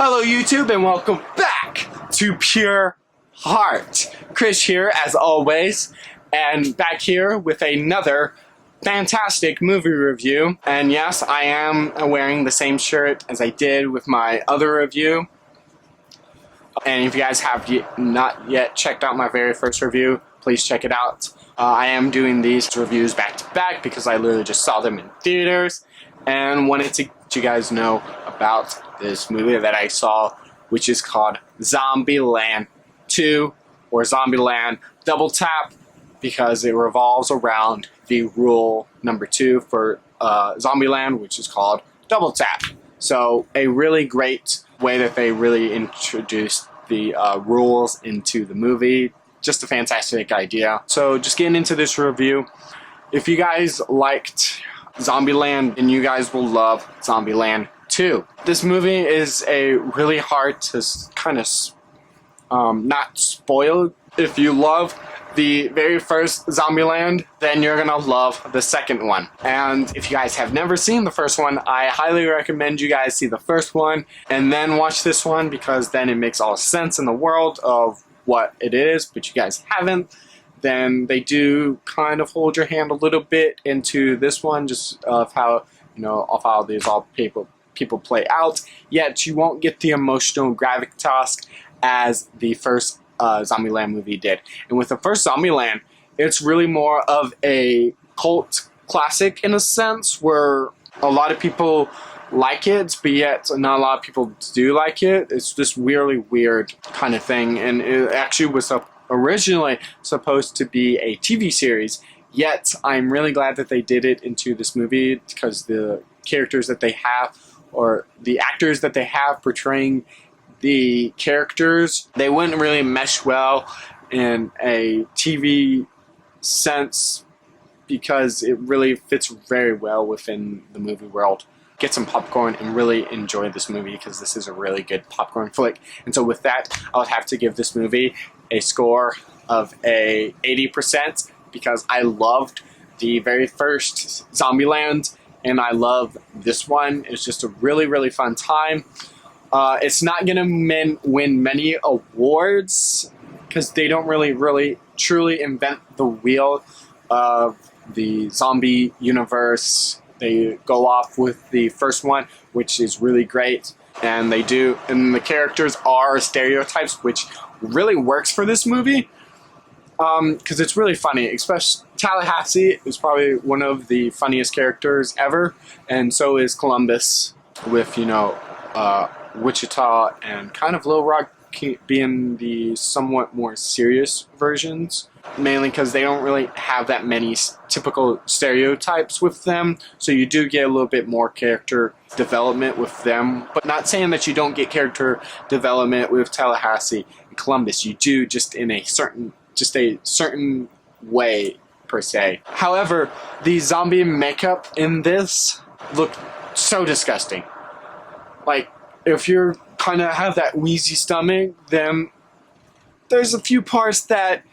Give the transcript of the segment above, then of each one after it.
Hello YouTube and welcome back to Pure Heart. Chris here as always, and back here with another fantastic movie review. And yes, I am wearing the same shirt as I did with my other review. And if you guys have not yet checked out my very first review, please check it out. I am doing these reviews back to back because I literally just saw them in theaters and wanted to let you guys know about this movie that I saw, which is called Zombieland 2 or Zombieland Double Tap, because it revolves around the rule number 2 for Zombieland, which is called Double Tap. So a really great way that they really introduced the rules into the movie. Just a fantastic idea. So just getting into this review, if you guys liked Zombieland, and you guys will love Zombieland 2. This movie is a really hard to kind of not spoil. If you love the very first Zombieland, then you're gonna love the second one. And if you guys have never seen the first one, I highly recommend you guys see the first one and then watch this one, because then it makes all sense in the world of what it is. But you guys haven't, then they do kind of hold your hand a little bit into this one, just of how, of how these all people play out. Yet you won't get the emotional gravitas as the first Zombieland movie did. And with the first Zombieland, it's really more of a cult classic in a sense, where a lot of people like it, but yet not a lot of people do like it. It's this really weird kind of thing, and it actually was originally supposed to be a TV series, yet I'm really glad that they did it into this movie, because the characters that they have, or the actors that they have portraying the characters, they wouldn't really mesh well in a TV sense, because it really fits very well within the movie world. Get some popcorn and really enjoy this movie, because this is a really good popcorn flick. And so with that, I would have to give this movie a score of a 80%, because I loved the very first Zombieland and I love this one. It's just a really, really fun time. It's not gonna win many awards, because they don't really truly invent the wheel of the zombie universe. They go off with the first one, which is really great, and the characters are stereotypes, which really works for this movie, because it's really funny. Especially Tallahassee is probably one of the funniest characters ever, and so is Columbus, with Wichita and kind of Little Rock being the somewhat more serious versions, mainly because they don't really have that many typical stereotypes with them, so you do get a little bit more character development with them. But not saying that you don't get character development with Tallahassee and Columbus. You do, just in a certain way per se. However, the zombie makeup in this looked so disgusting. Like, if you're kind of have that wheezy stomach, then there's a few parts that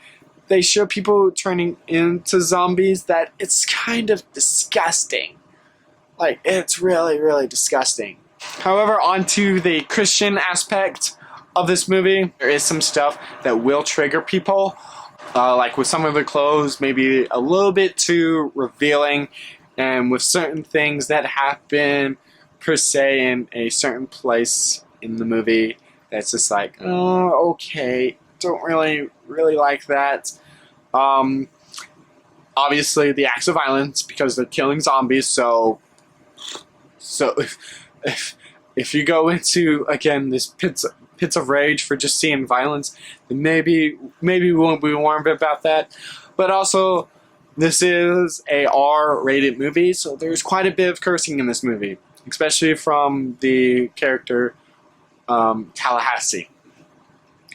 they show people turning into zombies that it's kind of disgusting. Like, it's really, really disgusting. However, onto the Christian aspect of this movie, there is some stuff that will trigger people. Like with some of the clothes, maybe a little bit too revealing, and with certain things that happen per se in a certain place in the movie, that's just like, oh, okay, don't really like that. Obviously the acts of violence, because they're killing zombies, so if you go into, again, this pits of rage for just seeing violence, then maybe we won't be warned about that. But also, this is a R-rated movie, so there's quite a bit of cursing in this movie, especially from the character Tallahassee,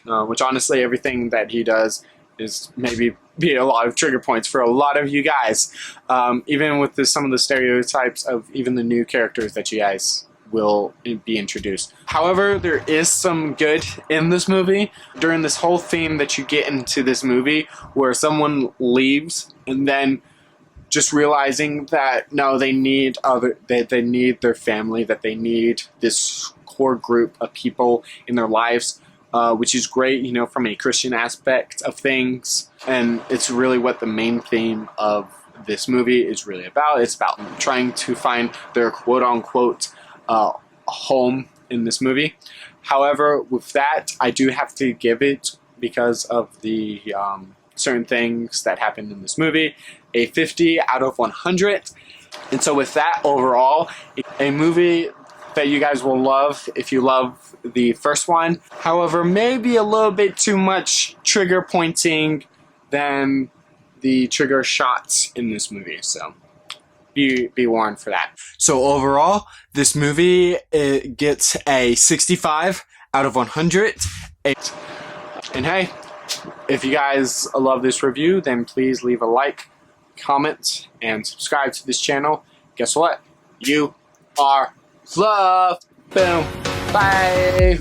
which honestly, everything that he does is maybe be a lot of trigger points for a lot of you guys, even with some of the stereotypes of even the new characters that you guys will be introduced. However, there is some good in this movie. During this whole theme that you get into this movie, where someone leaves and then just realizing that no, they need they need their family, that they need this core group of people in their lives, which is great, you know, from a Christian aspect of things. And it's really what the main theme of this movie is really about. It's about trying to find their quote-unquote home in this movie. However, with that, I do have to give it, because of the certain things that happened in this movie, a 50 out of 100. And so with that, overall, a movie that you guys will love if you love the first one. However, maybe a little bit too much trigger pointing than the trigger shots in this movie. So be warned for that. So overall, this movie, it gets a 65 out of 100. And hey, if you guys love this review, then please leave a like, comment, and subscribe to this channel. Guess what? You are loved. Boom. Bye.